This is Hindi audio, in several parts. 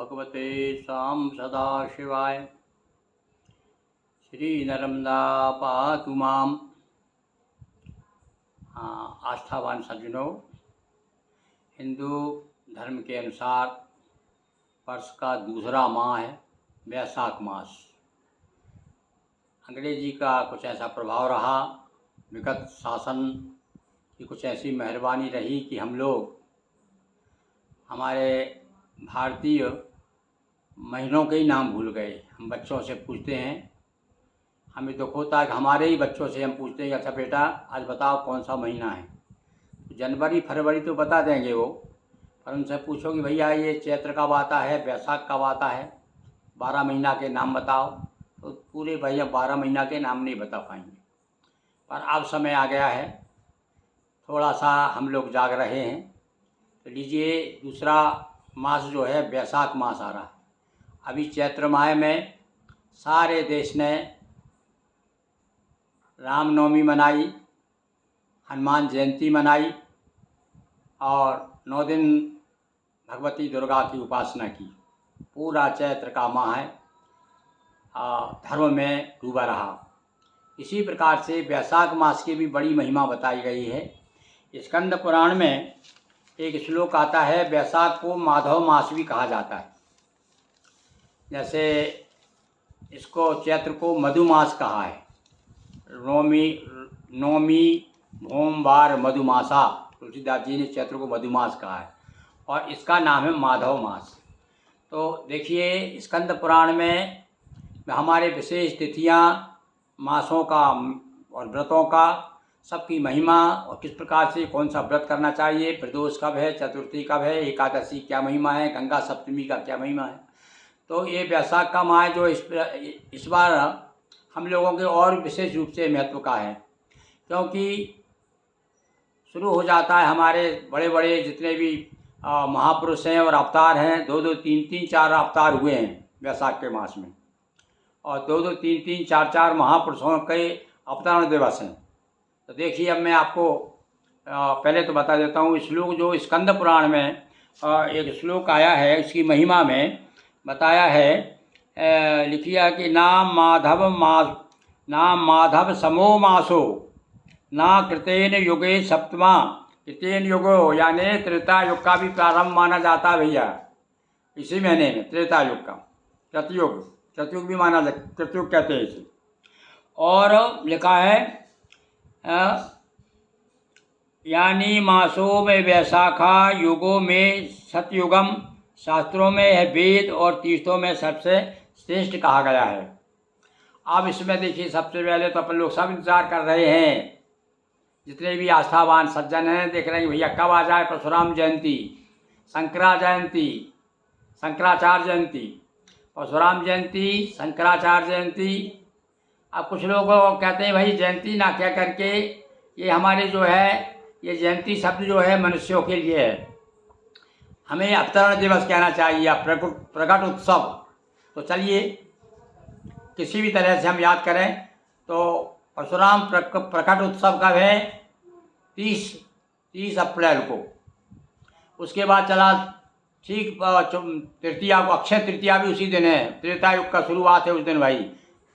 भगवते सां सदाशिवाय। श्री नर्मदा पातु माम। आस्थावान सज्जनों, हिंदू धर्म के अनुसार वर्ष का दूसरा माह है वैशाख मास। अंग्रेजी का कुछ ऐसा प्रभाव रहा, विगत शासन की कुछ ऐसी मेहरबानी रही कि हम लोग हमारे भारतीय महीनों के ही नाम भूल गए। हम बच्चों से पूछते हैं, हमें दुख होता है कि हमारे ही बच्चों से हम पूछते हैं कि अच्छा बेटा आज बताओ कौन सा महीना है। तो जनवरी फरवरी तो बता देंगे वो, पर उनसे पूछो कि भैया ये चैत्र कब आता है, वैशाख कब आता है, 12 महीना के नाम बताओ, तो पूरे भैया 12 महीना के नाम नहीं बता पाएंगे। पर अब समय आ गया है, थोड़ा सा हम लोग जाग रहे हैं। तो लीजिए, दूसरा मास जो है वैशाख मास आ रहा है। अभी चैत्र माह में सारे देश ने रामनवमी मनाई, हनुमान जयंती मनाई और 9 दिन भगवती दुर्गा की उपासना की। पूरा चैत्र का माह है धर्म में डूबा रहा। इसी प्रकार से वैशाख मास की भी बड़ी महिमा बताई गई है। स्कंद पुराण में एक श्लोक आता है, वैशाख को माधव मास भी कहा जाता है। जैसे इसको चैत्र को मधुमास कहा है। नौमी भोमवार मधुमासा, तुलसीदास जी ने चैत्र को मधुमास कहा है और इसका नाम है माधव मास। तो देखिए, स्कंद पुराण में हमारे विशेष तिथियां, मासों का और व्रतों का सबकी महिमा और किस प्रकार से कौन सा व्रत करना चाहिए, प्रदोष कब है, चतुर्थी कब है, एकादशी क्या महिमा है, गंगा सप्तमी का क्या महिमा है। तो ये वैशाख का माह जो इस बार हम लोगों के और विशेष रूप से महत्व का है, क्योंकि शुरू हो जाता है हमारे बड़े बड़े जितने भी महापुरुष हैं और अवतार हैं, 2-2, 3-3, 4 अवतार हुए हैं वैशाख के मास में, और 2-2, 3-3, 4-4 महापुरुषों के अवतरण दिवस हैं। तो देखिए, अब मैं आपको पहले तो बता देता हूँ श्लोक जो स्कंद पुराण में एक श्लोक आया है, इसकी महिमा में बताया है, लिखिया कि नाम माधव समो मासो ना कृतेन युगे सप्तमा। कृतेन युगो यानी त्रेता युग का भी प्रारंभ माना जाता है भैया, इसी महीने में त्रेता युग का। कृतयुग भी माना जाता, कृतयुग कहते हैं इसे। और लिखा है यानी मासों में वैशाखा, युगों में सतयुगम, शास्त्रों में है वेद और तीर्थों में सबसे श्रेष्ठ कहा गया है। अब इसमें देखिए, सबसे पहले तो अपन लोग सब इंतजार कर रहे हैं, जितने भी आस्थावान सज्जन हैं देख रहे हैं भैया कब आ जाए परशुराम जयंती, शंकराचार्य जयंती, परशुराम जयंती, शंकराचार्य जयंती। अब कुछ लोग कहते हैं भाई जयंती ना क्या करके ये हमारे जो है ये जयंती शब्द जो है मनुष्यों के लिए है, हमें अवतरण दिवस कहना चाहिए, प्रकट उत्सव। तो चलिए किसी भी तरह से हम याद करें तो परशुराम प्रकट उत्सव कब है, 30 अप्रैल को। उसके बाद चला ठीक तृतीया को, अक्षय तृतीया भी उसी दिन है, त्रेता युग का शुरुआत है उस दिन भाई,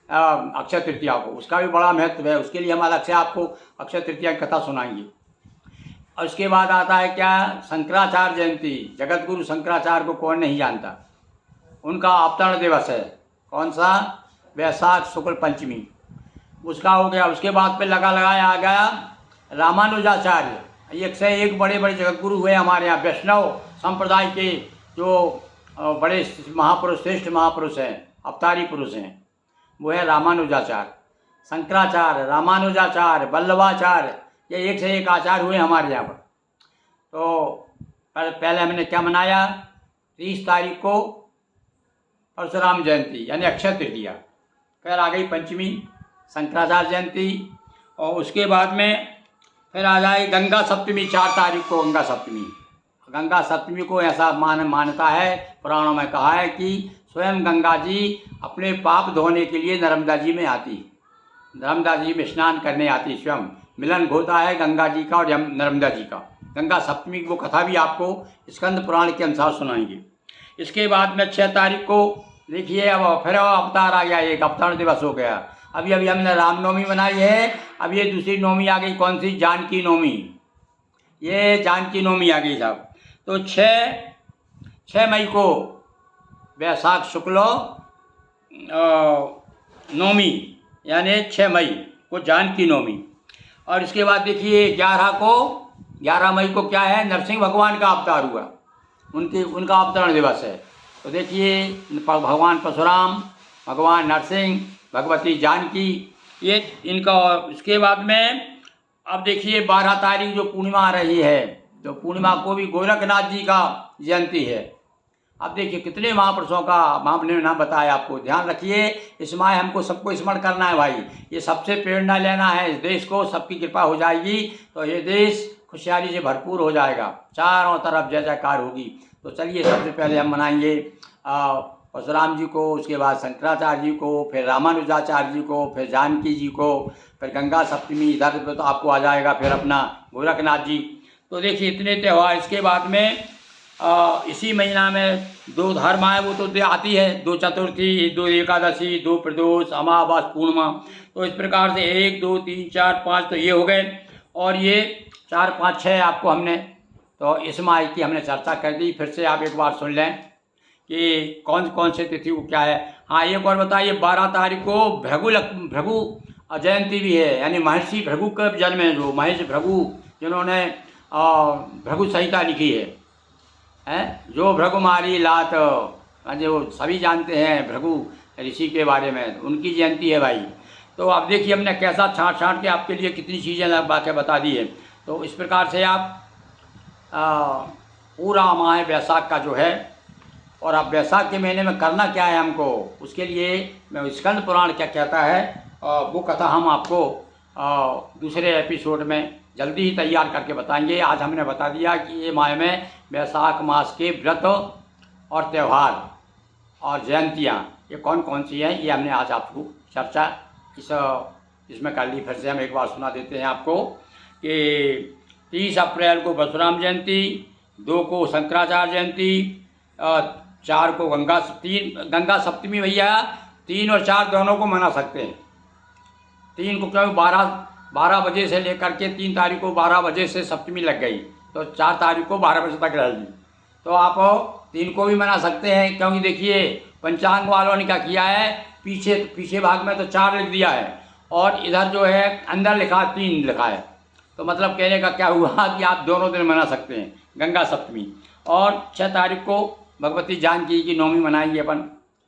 अक्षय तृतीया को। उसका भी बड़ा महत्व है, उसके लिए हम अलग से आपको अक्षय तृतीया की कथा सुनाएंगे। और उसके बाद आता है क्या, शंकराचार्य जयंती। जगत गुरु शंकराचार्य को कौन नहीं जानता, उनका अवतरण दिवस है। कौन सा, वैशाख शुक्ल पंचमी, उसका हो गया। उसके बाद पे लगाया आ गया रामानुजाचार्य। एक से एक बड़े बड़े जगत गुरु हुए हमारे यहाँ, वैष्णव संप्रदाय के जो बड़े महापुरुष, श्रेष्ठ महापुरुष हैं, अवतारी पुरुष हैं, वो है रामानुजाचार्य, शंकराचार्य, रामानुजाचार्य, वल्लभाचार्य। ये एक से एक आचार्य हुए हमारे यहाँ पर। तो पहले हमने क्या मनाया, 30 तारीख को परशुराम जयंती यानी अक्षय तृतीया, फिर आ गई पंचमी शंकराचार्य जयंती, और उसके बाद में फिर आ जाए गंगा सप्तमी, 4 तारीख को गंगा सप्तमी। गंगा सप्तमी को ऐसा मान्यता है, पुराणों में कहा है कि स्वयं गंगा जी अपने पाप धोने के लिए नर्मदा जी में आती, नर्मदा जी में स्नान करने आती, स्वयं मिलन होता है गंगा जी का और नर्मदा जी का। गंगा सप्तमी की वो कथा भी आपको स्कंद पुराण के अनुसार सुनाएंगे। इसके बाद में 6 तारीख को देखिए अब फिर अवतार आ गया, एक अवतरण दिवस हो गया। अभी अभी हमने रामनवमी मनाई है, अब ये दूसरी नवमी आ गई, कौन सी? जानकी नवमी। ये जानकी नवमी आ गई साहब। तो 6 मई को वैशाख शुक्ल नवमी, यानी 6 मई को जानकी नवमी। और इसके बाद देखिए 11 मई को क्या है? नरसिंह भगवान का अवतार हुआ, उनका अवतरण दिवस है। तो देखिए भगवान परशुराम, भगवान नरसिंह, भगवती जानकी, ये इनका। इसके बाद में अब देखिए 12 तारीख जो पूर्णिमा आ रही है, तो पूर्णिमा को भी गोरखनाथ जी का जयंती है। अब देखिए कितने महापुरुषों का आपने नाम बताया, आपको ध्यान रखिए। इस माह हमको सबको स्मरण करना है भाई, ये सबसे प्रेरणा लेना है। इस देश को सबकी कृपा हो जाएगी तो ये देश खुशहाली से भरपूर हो जाएगा, चारों तरफ जय जयकार होगी। तो चलिए सबसे पहले हम मनाएंगे परशुराम जी को, उसके बाद शंकराचार्य जी को, फिर रामानुजाचार्य जी को, फिर जानकी जी को, फिर गंगा सप्तमी, इधर तो आपको आ जाएगा फिर अपना गोरखनाथ जी। तो देखिए इतने त्यौहार। इसके बाद में इसी महीना में 2 धर्म आए, वो तो आती है, 2 चतुर्थी, 2 एकादशी, 2 प्रदोष, अमावस, पूर्णिमा। तो इस प्रकार से 1 2 3 4 5 तो ये हो गए, और ये 4 5 6 आपको हमने तो इस माह की हमने चर्चा कर दी। फिर से आप एक बार सुन लें कि कौन कौन से तिथि को क्या है। हाँ, एक और बताइए, 12 तारीख को भृगु जयंती भी है, यानी महर्षि भृगु का जन्म है, जो महेश भृगु जिन्होंने भृगु संहिता लिखी है, जो भृगुमारी लात, जो सभी जानते हैं भृगु ऋषि के बारे में, उनकी जयंती है भाई। तो अब देखिए हमने कैसा छाँट छाँट के आपके लिए कितनी चीज़ें बातें बता दी है। तो इस प्रकार से आप पूरा माह वैशाख का जो है, और अब वैशाख के महीने में करना क्या है हमको, उसके लिए मैं स्कंद पुराण क्या कहता है वो कथा हम आपको दूसरे एपिसोड में जल्दी ही तैयार करके बताएंगे। आज हमने बता दिया कि ये माह में वैशाख मास के व्रत और त्यौहार और जयंतियाँ ये कौन कौन सी हैं, ये हमने आज आपको चर्चा इसमें कर ली। फिर से हम एक बार सुना देते हैं आपको कि 30 अप्रैल को परशुराम जयंती, 2 को शंकराचार्य जयंती, 4 को गंगा सप्तमी भैया, 3 और 4 दोनों को मना सकते हैं। 3 को क्योंकि 12 बजे से लेकर के 3 तारीख को 12 बजे से सप्तमी लग गई, तो 4 तारीख को 12 बजे तक रहेगी। तो आप 3 को भी मना सकते हैं, क्योंकि देखिए पंचांग वालों ने क्या किया है, पीछे भाग में तो 4 लिख दिया है, और इधर जो है अंदर लिखा 3 लिखा है। तो मतलब कहने का क्या हुआ कि आप दोनों दिन मना सकते हैं गंगा सप्तमी। और 6 तारीख को भगवती जानकी की नवमी मनाएंगे अपन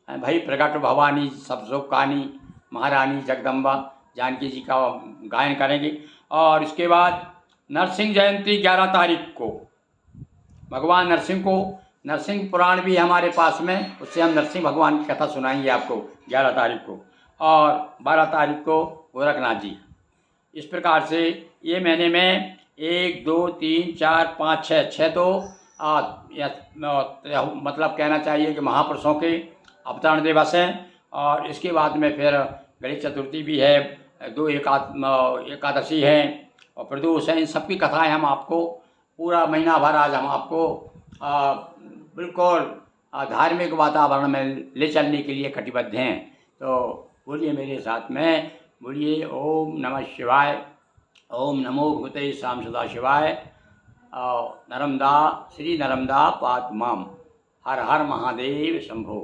भाई। प्रकट भवानी सब सुख कहानी, महारानी जगदम्बा जानकी जी का गायन करेंगे। और इसके बाद नरसिंह जयंती 11 तारीख को, भगवान नरसिंह को, नरसिंह पुराण भी हमारे पास में, उससे हम नरसिंह भगवान की कथा सुनाएंगे आपको 11 तारीख को। और 12 तारीख को गोरखनाथ जी। इस प्रकार से ये महीने में 1 2 3 4 5 6 तो मतलब कहना चाहिए कि महापुरुषों के अवतरण दिवस हैं। और इसके बाद में फिर गणेश चतुर्थी भी है, 2 एकादशी है और प्रदोष है। इन सबकी कथाएं हम आपको पूरा महीना भर आज हम आपको बिल्कुल धार्मिक वातावरण में ले चलने के लिए कटिबद्ध हैं। तो बोलिए मेरे साथ में, बोलिए ओम नमः शिवाय, ओम नमो भगवते श्याम सदा शिवाय, नर्मदा श्री नर्मदा पातु माम, हर हर महादेव शंभो।